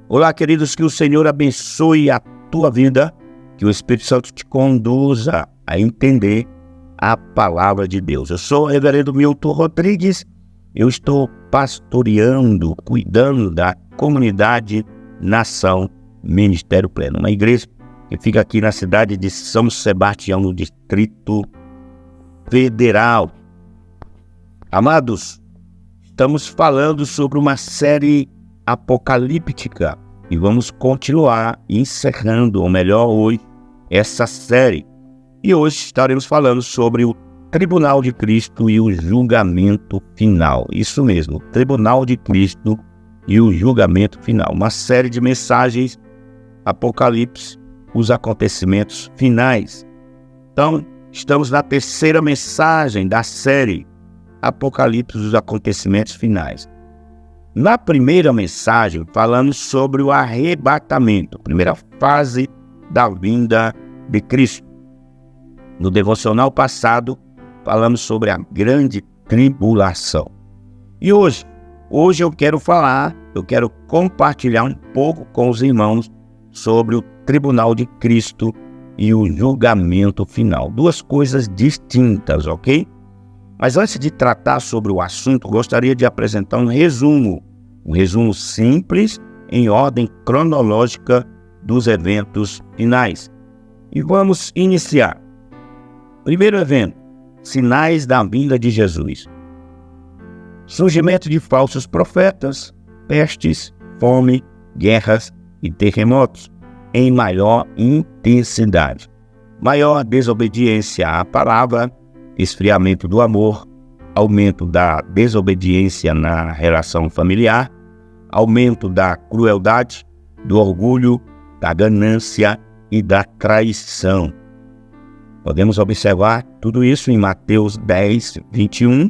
Olá, queridos, que o Senhor abençoe a tua vida, que o Espírito Santo te conduza a entender a palavra de Deus. Eu sou o reverendo Milton Rodrigues, eu estou pastoreando, cuidando da comunidade Nação Ministério Pleno, uma igreja que fica aqui na cidade de São Sebastião, no Distrito Federal. Amados, estamos falando sobre uma série apocalíptica e vamos continuar encerrando, ou melhor, hoje, essa série. E hoje estaremos falando sobre o Tribunal de Cristo e o julgamento final. Isso mesmo, o Tribunal de Cristo e o julgamento final. Uma série de mensagens, Apocalipse, os acontecimentos finais. Então, estamos na terceira mensagem da série Apocalipse, os acontecimentos finais. Na primeira mensagem, falamos sobre o arrebatamento, primeira fase da vinda de Cristo. No devocional passado, falamos sobre a grande tribulação. E hoje eu quero compartilhar um pouco com os irmãos sobre o Tribunal de Cristo e o julgamento final. Duas coisas distintas, ok? Mas antes de tratar sobre o assunto, gostaria de apresentar um resumo simples, em ordem cronológica dos eventos finais. E vamos iniciar. Primeiro evento, sinais da vinda de Jesus. Surgimento de falsos profetas, pestes, fome, guerras e terremotos em maior intensidade. Maior desobediência à palavra, esfriamento do amor, aumento da desobediência na relação familiar, aumento da crueldade, do orgulho, da ganância e da traição. Podemos observar tudo isso em Mateus 10, 21,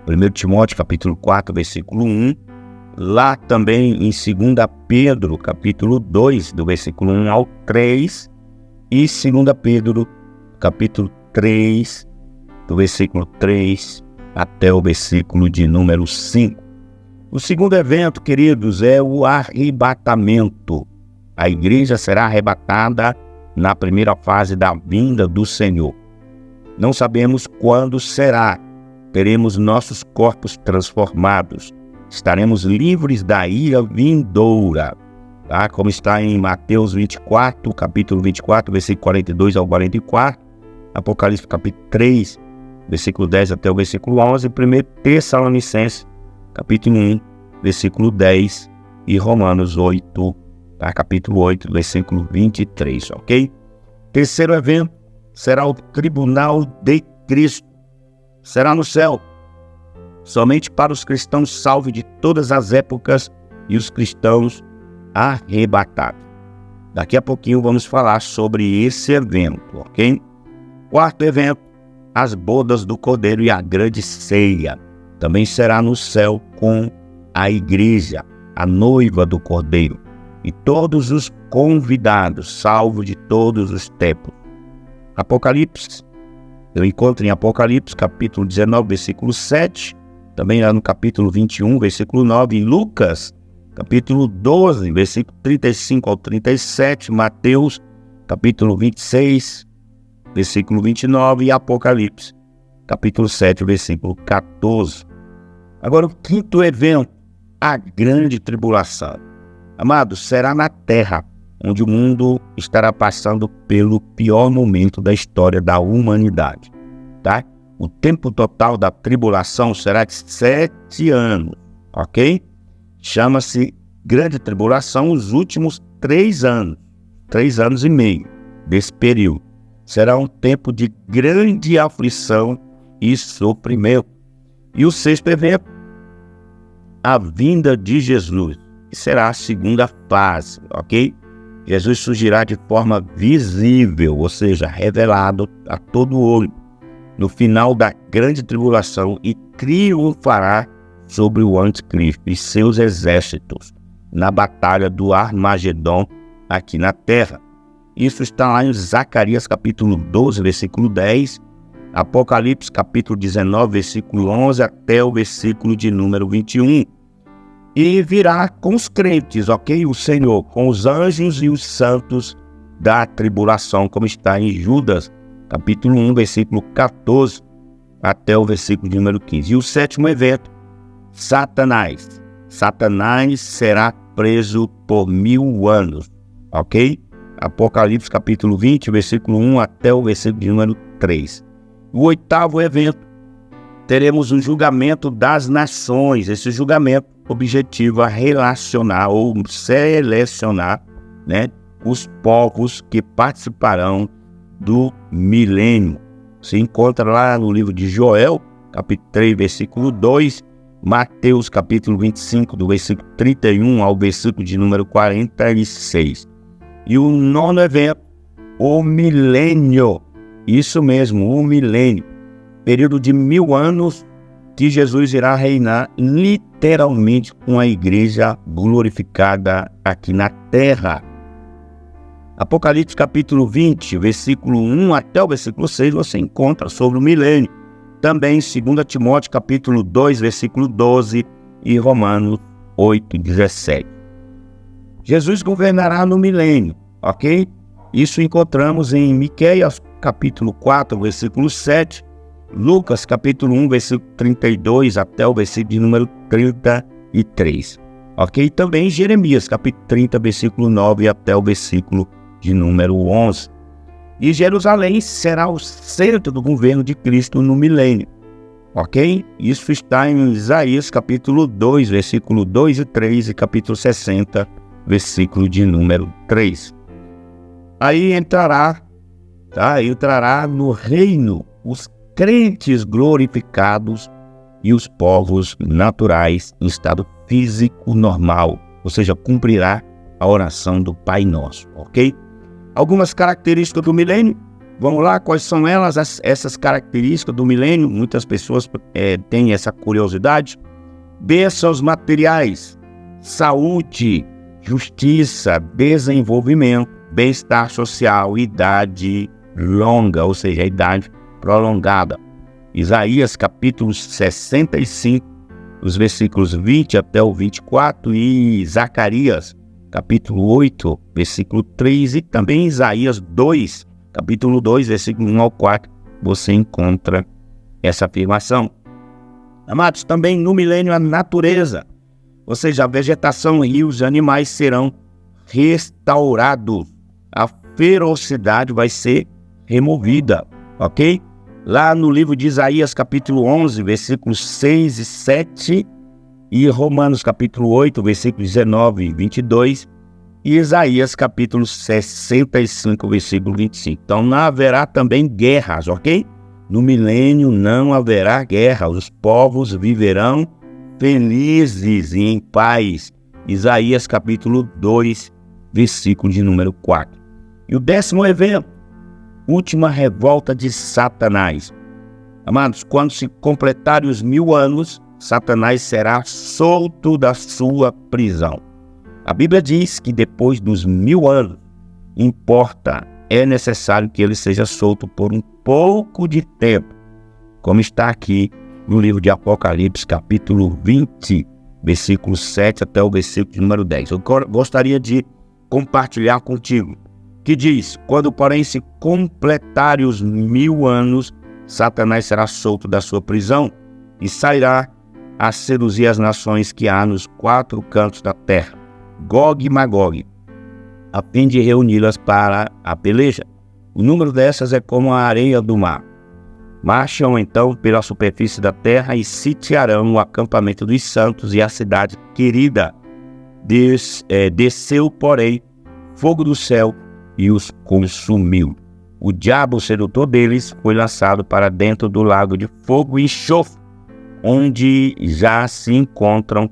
1 Timóteo capítulo 4, versículo 1, lá também em 2 Pedro capítulo 2, do versículo 1 ao 3, e 2 Pedro capítulo 3, do versículo 3 até o versículo de número 5. O segundo evento, queridos, é o arrebatamento. A igreja será arrebatada na primeira fase da vinda do Senhor. Não sabemos quando será. Teremos nossos corpos transformados. Estaremos livres da ira vindoura. Tá? Como está em Mateus 24, capítulo 24, versículo 42 ao 44. Apocalipse capítulo 3, versículo 10 até o versículo 11. 1 Tessalonicenses, capítulo 1, versículo 10. E Romanos 8, tá? Capítulo 8, versículo 23, ok? Terceiro evento será o Tribunal de Cristo. Será no céu, somente para os cristãos salvos de todas as épocas e os cristãos arrebatados. Daqui a pouquinho vamos falar sobre esse evento, ok? Quarto evento, as bodas do Cordeiro e a grande ceia. Também será no céu com a igreja, a noiva do Cordeiro, e todos os convidados, salvo de todos os tempos. Apocalipse, eu encontro em Apocalipse, capítulo 19, versículo 7, também lá no capítulo 21, versículo 9, em Lucas, capítulo 12, versículo 35 ao 37, Mateus, capítulo 26, versículo 29, e Apocalipse, capítulo 7, versículo 14. Agora, o quinto evento, a grande tribulação. Amados, será na terra, onde o mundo estará passando pelo pior momento da história da humanidade, tá? O tempo total da tribulação será de 7 anos, ok? Chama-se grande tribulação os últimos 3 anos, 3 anos e meio desse período. Será um tempo de grande aflição e sofrimento. E o sexto evento, a vinda de Jesus, que será a segunda fase, ok? Jesus surgirá de forma visível, ou seja, revelado a todo olho, no final da grande tribulação e triunfará sobre o anticristo e seus exércitos na batalha do Armagedon aqui na terra. Isso está lá em Zacarias capítulo 12, versículo 10, Apocalipse capítulo 19, versículo 11 até o versículo de número 21. e virá com os crentes, ok? O Senhor, com os anjos e os santos da tribulação, como está em Judas, capítulo 1, versículo 14, até o versículo de número 15. E o sétimo evento, Satanás. Satanás será preso por 1000 anos, ok? Apocalipse, capítulo 20, versículo 1 até o versículo de número 3. O oitavo evento, teremos um julgamento das nações. Esse julgamento objetiva relacionar ou selecionar, né, os povos que participarão do milênio. Se encontra lá no livro de Joel, capítulo 3, versículo 2, Mateus, capítulo 25, do versículo 31 ao versículo de número 46. E o nono evento, o milênio. Isso mesmo, o milênio. Período de 1000 anos que Jesus irá reinar literalmente com a igreja glorificada aqui na terra. Apocalipse capítulo 20, versículo 1 até o versículo 6, você encontra sobre o milênio. Também 2 Timóteo capítulo 2, versículo 12 e Romanos 8, 17. Jesus governará no milênio, ok? Isso encontramos em Miqueias capítulo 4, versículo 7, Lucas capítulo 1, versículo 32 até o versículo de número 33. Ok? Também Jeremias capítulo 30, versículo 9 até o versículo de número 11. E Jerusalém será o centro do governo de Cristo no milênio. Ok? Isso está em Isaías capítulo 2, versículo 2 e 3 e capítulo 60, versículo de número 3. Aí entrará no reino os crentes glorificados e os povos naturais em estado físico normal, ou seja, cumprirá a oração do Pai Nosso, ok? Algumas características do milênio, vamos lá, quais são elas, essas características do milênio? Muitas pessoas têm essa curiosidade. Bênçãos materiais, saúde, justiça, desenvolvimento, bem-estar social, idade longa, ou seja, a idade prolongada. Isaías capítulo 65, os versículos 20 até o 24, e Zacarias capítulo 8, versículo 3, e também Isaías 2, capítulo 2, versículo 1 ao 4, você encontra essa afirmação. Amados, também no milênio a natureza, ou seja, a vegetação, rios e animais serão restaurados. A ferocidade vai ser removida, ok? Lá no livro de Isaías, capítulo 11, versículos 6 e 7, e Romanos, capítulo 8, versículos 19 e 22, e Isaías, capítulo 65, versículo 25. Então, não haverá também guerras, ok? No milênio não haverá guerra, os povos viverão felizes e em paz. Isaías, capítulo 2, versículo de número 4. E o 10º evento, última revolta de Satanás. Amados, quando se completarem os 1000 anos, Satanás será solto da sua prisão. A Bíblia diz que depois dos 1000 anos, é necessário que ele seja solto por um pouco de tempo, como está aqui no livro de Apocalipse, capítulo 20, versículo 7 até o versículo de número 10. Eu gostaria de compartilhar contigo, que diz: quando, porém, se completarem os 1000 anos, Satanás será solto da sua prisão e sairá a seduzir as nações que há nos 4 cantos da terra, Gog e Magog, a fim de reuni-las para a peleja. O número dessas é como a areia do mar. Marcham então pela superfície da terra e sitiarão o acampamento dos santos e a cidade querida. Desceu, porém, fogo do céu e os consumiu. O diabo, sedutor deles, foi lançado para dentro do lago de fogo e enxofre, onde já se encontram,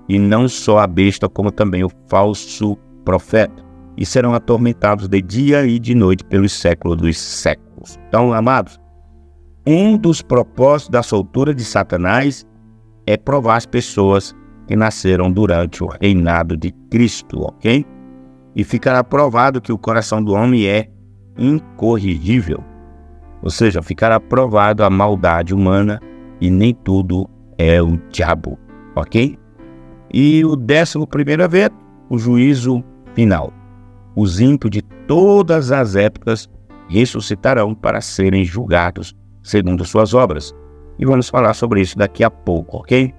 e não só a besta, como também o falso profeta, e serão atormentados de dia e de noite pelos séculos dos séculos. Então, amados, um dos propósitos da soltura de Satanás é provar as pessoas que nasceram durante o reinado de Cristo, ok? E ficará provado que o coração do homem é incorrigível, ou seja, ficará provado a maldade humana e nem tudo é o diabo, ok? E o 11º evento, o juízo final. Os ímpios de todas as épocas ressuscitarão para serem julgados segundo suas obras. E vamos falar sobre isso daqui a pouco, ok?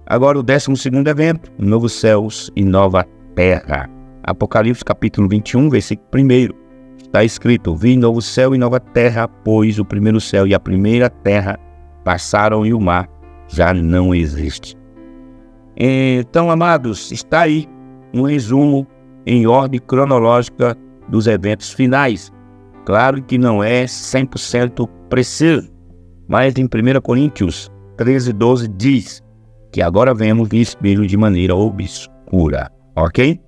Agora o 12º evento, novos céus e nova terra. Apocalipse capítulo 21, versículo 1. Está escrito: vi novo céu e nova terra, pois o primeiro céu e a primeira terra passaram e o mar já não existe. Então, amados, está aí um resumo em ordem cronológica dos eventos finais. Claro que não é 100% preciso, mas em 1 Coríntios 13:12 diz que agora vemos o espelho de maneira obscura, ok?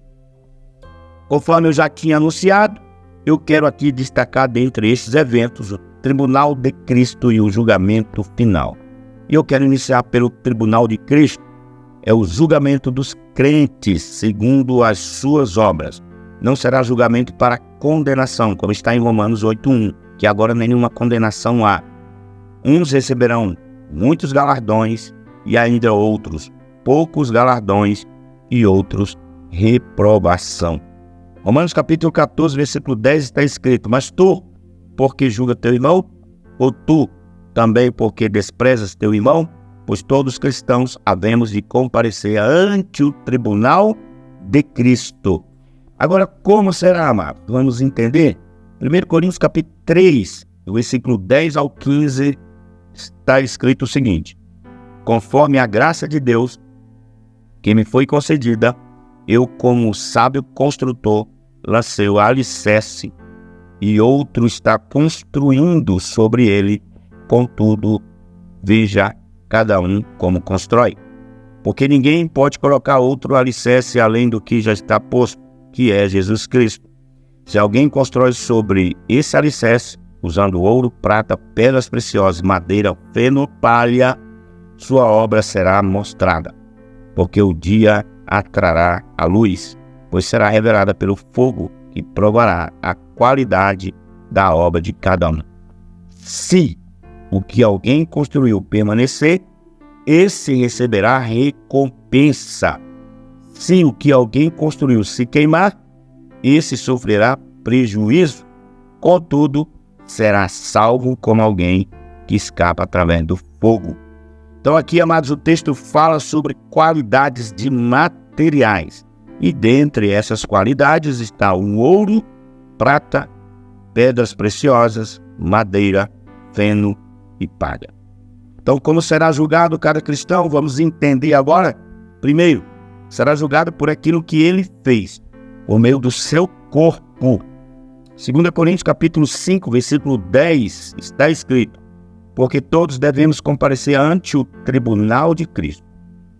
Conforme eu já tinha anunciado, eu quero aqui destacar dentre esses eventos o Tribunal de Cristo e o julgamento final. E eu quero iniciar pelo Tribunal de Cristo. É o julgamento dos crentes segundo as suas obras. Não será julgamento para condenação, como está em Romanos 8:1, que agora nenhuma condenação há. Uns receberão muitos galardões e ainda outros poucos galardões e outros reprovação. Romanos capítulo 14, versículo 10 está escrito: mas tu, porque julga teu irmão? Ou tu, também porque desprezas teu irmão? Pois todos cristãos havemos de comparecer ante o tribunal de Cristo. Agora, como será, amado? Vamos entender? 1 Coríntios capítulo 3, do versículo 10 ao 15, está escrito o seguinte: conforme a graça de Deus que me foi concedida, eu, como sábio construtor, lancei o alicerce e outro está construindo sobre ele. Contudo, veja cada um como constrói. Porque ninguém pode colocar outro alicerce além do que já está posto, que é Jesus Cristo. Se alguém constrói sobre esse alicerce, usando ouro, prata, pedras preciosas, madeira, feno, palha, sua obra será mostrada, porque o dia a trará a luz, pois será revelada pelo fogo que provará a qualidade da obra de cada um. Se o que alguém construiu permanecer, esse receberá recompensa. Se o que alguém construiu se queimar, esse sofrerá prejuízo. Contudo, será salvo como alguém que escapa através do fogo. Então aqui, amados, o texto fala sobre qualidades de materiais. E dentre essas qualidades está o ouro, prata, pedras preciosas, madeira, feno e palha. Então, como será julgado cada cristão? Vamos entender agora. Primeiro, será julgado por aquilo que ele fez, por meio do seu corpo. 2 Coríntios capítulo 5, versículo 10, está escrito: porque todos devemos comparecer ante o tribunal de Cristo,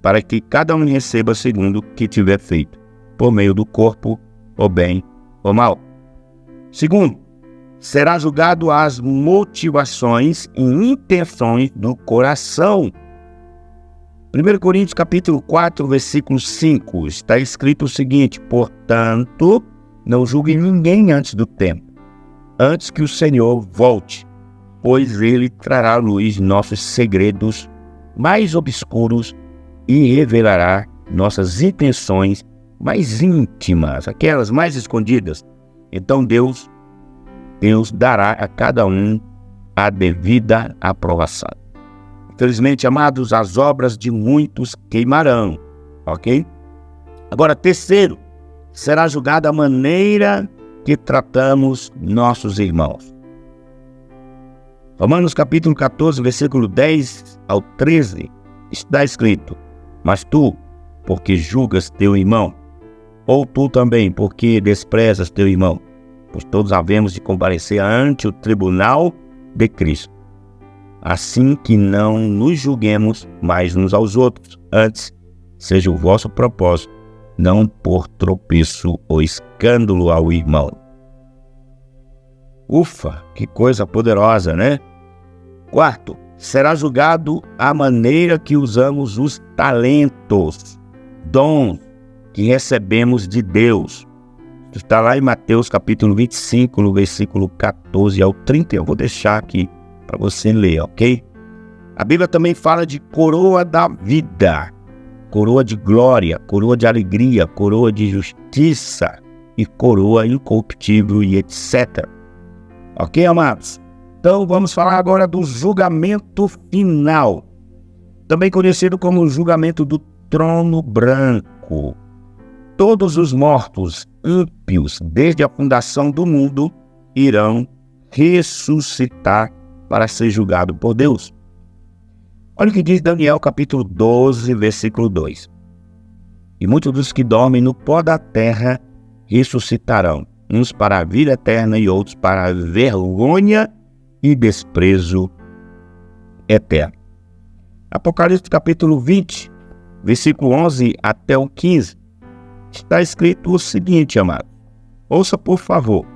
para que cada um receba segundo o que tiver feito, por meio do corpo, ou bem ou mal. Segundo, será julgado as motivações e intenções do coração. 1 Coríntios capítulo 4, versículo 5, está escrito o seguinte: portanto, não julgue ninguém antes do tempo, antes que o Senhor volte, pois ele trará à luz nossos segredos mais obscuros e revelará nossas intenções mais íntimas, aquelas mais escondidas. Então Deus dará a cada um a devida aprovação. Infelizmente, amados, as obras de muitos queimarão, ok? Agora, terceiro, será julgada a maneira que tratamos nossos irmãos. Romanos capítulo 14, versículo 10 ao 13, está escrito: mas tu, porque julgas teu irmão, ou tu também, porque desprezas teu irmão, pois todos havemos de comparecer ante o tribunal de Cristo. Assim que não nos julguemos mais uns aos outros, antes seja o vosso propósito não por tropeço ou escândalo ao irmão. Ufa, que coisa poderosa, né? Quarto, será julgado a maneira que usamos os talentos, dons que recebemos de Deus. Está lá em Mateus capítulo 25, no versículo 14 ao 30. Eu vou deixar aqui para você ler, ok? A Bíblia também fala de coroa da vida. coroa de glória, coroa de alegria, coroa de justiça e coroa incorruptível e etc. Ok, amados? Então vamos falar agora do julgamento final, também conhecido como o julgamento do trono branco. Todos os mortos ímpios, desde a fundação do mundo, irão ressuscitar para ser julgado por Deus. Olha o que diz Daniel capítulo 12, versículo 2. E muitos dos que dormem no pó da terra ressuscitarão, uns para a vida eterna e outros para a vergonha e desprezo eterno. Apocalipse capítulo 20, versículo 11 até o 15. Está escrito o seguinte, amado. Ouça, por favor.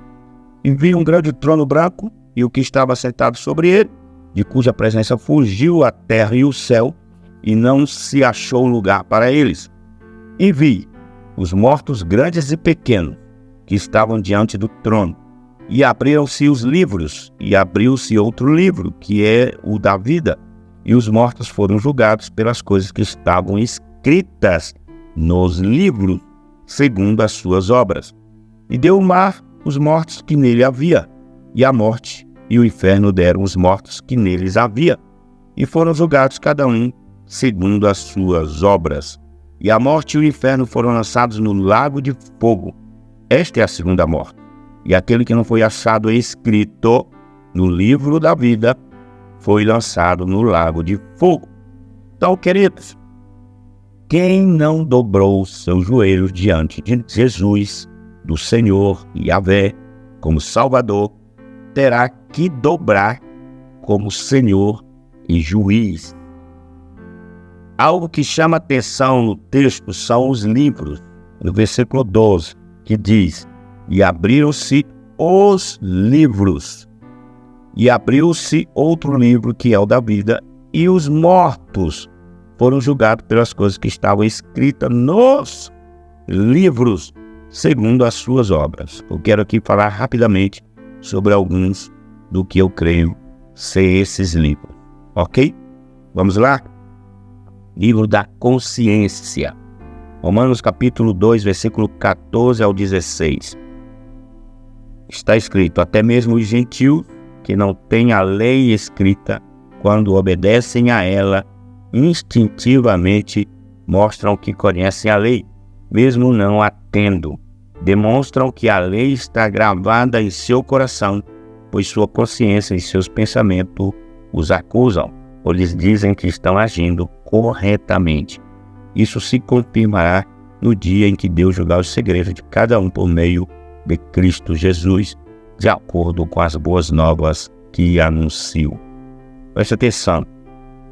E vi um grande trono branco e o que estava sentado sobre ele, de cuja presença fugiu a terra e o céu, e não se achou lugar para eles. E vi os mortos grandes e pequenos, que estavam diante do trono, e abriram-se os livros, e abriu-se outro livro, que é o da vida, e os mortos foram julgados pelas coisas que estavam escritas nos livros, segundo as suas obras. E deu o mar os mortos que nele havia, e a morte e o inferno deram os mortos que neles havia, e foram julgados cada um segundo as suas obras. E a morte e o inferno foram lançados no lago de fogo. Esta é a segunda morte. E aquele que não foi achado escrito no livro da vida foi lançado no lago de fogo. Então, queridos, quem não dobrou seus joelhos diante de Jesus, do Senhor Yahvé, como Salvador, terá que dobrar como Senhor e juiz. Algo que chama atenção no texto são os livros, no versículo 12, que diz: e abriram-se os livros, e abriu-se outro livro que é o da vida, e os mortos foram julgados pelas coisas que estavam escritas nos livros, segundo as suas obras. Eu quero aqui falar rapidamente sobre alguns do que eu creio ser esses livros, ok? Vamos lá? Livro da consciência. Romanos capítulo 2, versículo 14 ao 16. Está escrito: até mesmo os gentios que não têm a lei escrita, quando obedecem a ela, instintivamente mostram que conhecem a lei, mesmo não a tendo. Demonstram que a lei está gravada em seu coração, pois sua consciência e seus pensamentos os acusam, ou lhes dizem que estão agindo corretamente. Isso se confirmará no dia em que Deus julgar os segredos de cada um por meio de Cristo Jesus, de acordo com as boas novas que anuncio. Preste atenção.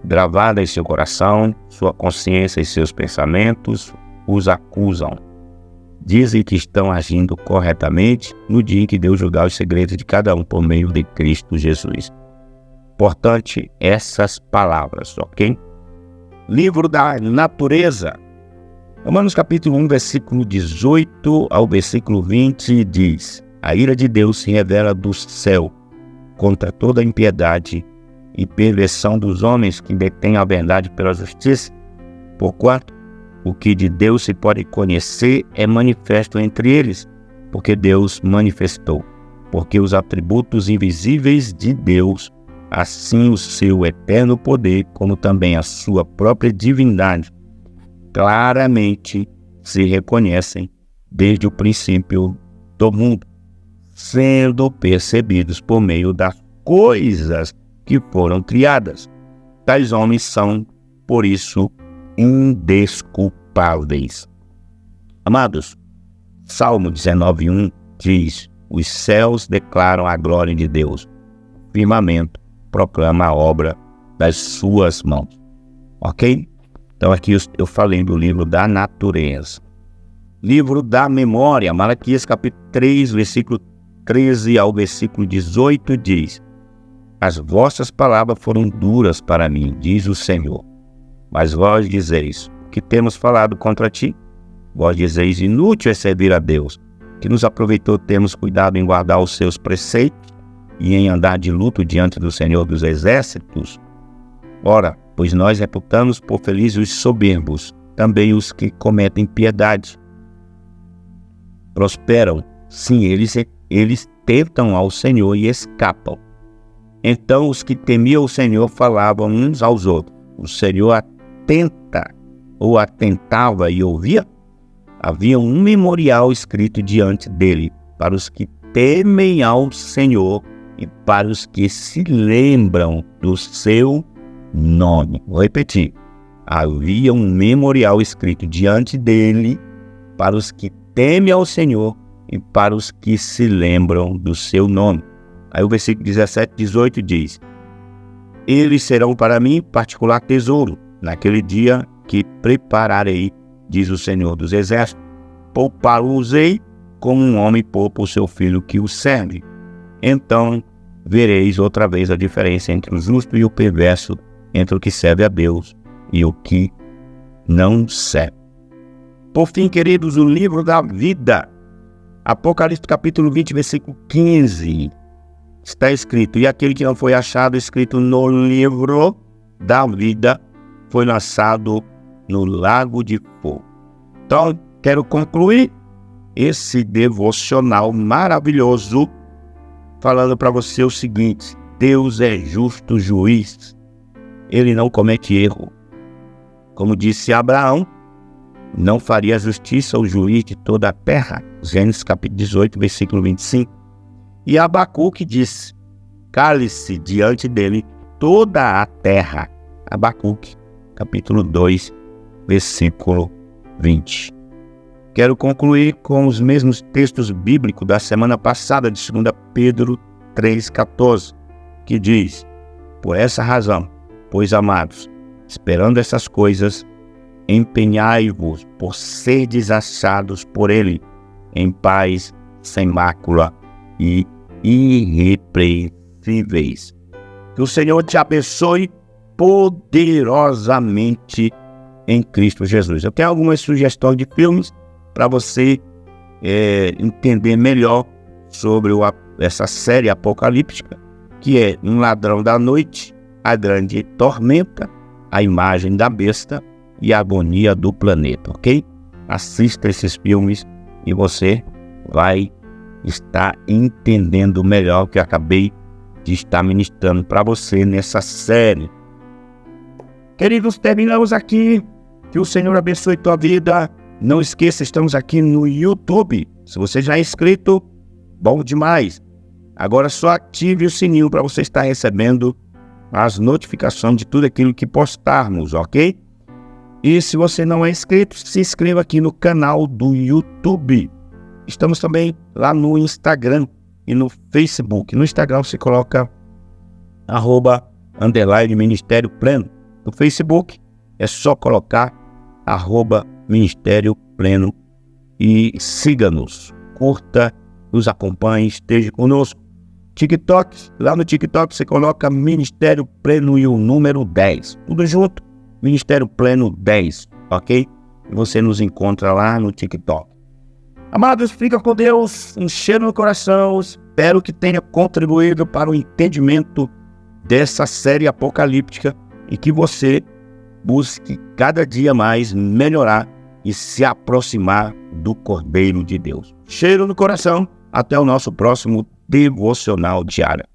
Gravada em seu coração, sua consciência e seus pensamentos os acusam. Dizem que estão agindo corretamente no dia em que Deus julgar os segredos de cada um por meio de Cristo Jesus. Importante essas palavras, ok? Livro da natureza. Romanos capítulo 1, versículo 18 ao versículo 20 diz: a ira de Deus se revela do céu contra toda a impiedade e perversão dos homens que detêm a verdade pela justiça, porquanto o que de Deus se pode conhecer é manifesto entre eles, porque Deus manifestou. Porque os atributos invisíveis de Deus, assim o seu eterno poder, como também a sua própria divindade, claramente se reconhecem desde o princípio do mundo, sendo percebidos por meio das coisas que foram criadas. Tais homens são, por isso, indesculpáveis. Amados, Salmo 19:1 diz: os céus declaram a glória de Deus, o firmamento proclama a obra das suas mãos. Ok? Então aqui eu falei do livro da natureza. Livro da memória, Malaquias capítulo 3, versículo 13 ao versículo 18 diz: as vossas palavras foram duras para mim, diz o Senhor. Mas vós dizeis: o que temos falado contra ti? Vós dizeis: inútil é servir a Deus, que nos aproveitou termos cuidado em guardar os seus preceitos e em andar de luto diante do Senhor dos Exércitos. Ora, pois nós reputamos por felizes os soberbos, também os que cometem piedade. Prosperam. Sim, eles tentam ao Senhor e escapam. Então os que temiam o Senhor falavam uns aos outros. O Senhor atentava e ouvia? Havia um memorial escrito diante dele para os que temem ao Senhor e para os que se lembram do seu nome. Vou repetir. Havia um memorial escrito diante dele para os que temem ao Senhor e para os que se lembram do seu nome. Aí o versículo 17, 18 diz: eles serão para mim particular tesouro, naquele dia que prepararei, diz o Senhor dos Exércitos. Poupá-los-ei como um homem poupa o seu filho que o serve. Então vereis outra vez a diferença entre o justo e o perverso, entre o que serve a Deus e o que não serve. Por fim, queridos, o livro da vida. Apocalipse capítulo 20, versículo 15. Está escrito: e aquele que não foi achado escrito no livro da vida foi lançado no lago de fogo. Então, quero concluir esse devocional maravilhoso falando para você o seguinte: Deus é justo juiz. Ele não comete erro. Como disse Abraão, não faria justiça o juiz de toda a terra. Gênesis capítulo 18, versículo 25. E Abacuque disse: cale-se diante dele toda a terra. Abacuque capítulo 2, versículo 20. Quero concluir com os mesmos textos bíblicos da semana passada, de 2 Pedro 3,14, que diz: por essa razão, pois amados, esperando essas coisas, empenhai-vos por serdes achados por ele, em paz, sem mácula e irrepreensíveis. Que o Senhor te abençoe poderosamente em Cristo Jesus. Eu tenho algumas sugestões de filmes para você entender melhor sobre essa série apocalíptica, que é Um Ladrão da Noite, A Grande Tormenta, A Imagem da Besta e A Agonia do Planeta, ok? Assista esses filmes e você vai estar entendendo melhor o que eu acabei de estar ministrando para você nessa série. Queridos, terminamos aqui. Que o Senhor abençoe tua vida. Não esqueça, estamos aqui no YouTube. Se você já é inscrito, bom demais. Agora só ative o sininho para você estar recebendo as notificações de tudo aquilo que postarmos, ok? E se você não é inscrito, se inscreva aqui no canal do YouTube. Estamos também lá no Instagram e no Facebook. No Instagram você coloca @Ministério Pleno. No Facebook é só colocar @Ministério Pleno e siga-nos, curta, nos acompanhe, esteja conosco. TikTok, lá no TikTok você coloca Ministério Pleno e o número 10, tudo junto, Ministério Pleno 10, ok? E você nos encontra lá no TikTok. Amados, fica com Deus, um cheiro no coração, espero que tenha contribuído para o entendimento dessa série apocalíptica e que você busque cada dia mais melhorar e se aproximar do Cordeiro de Deus. Cheiro no coração, até o nosso próximo devocional diário.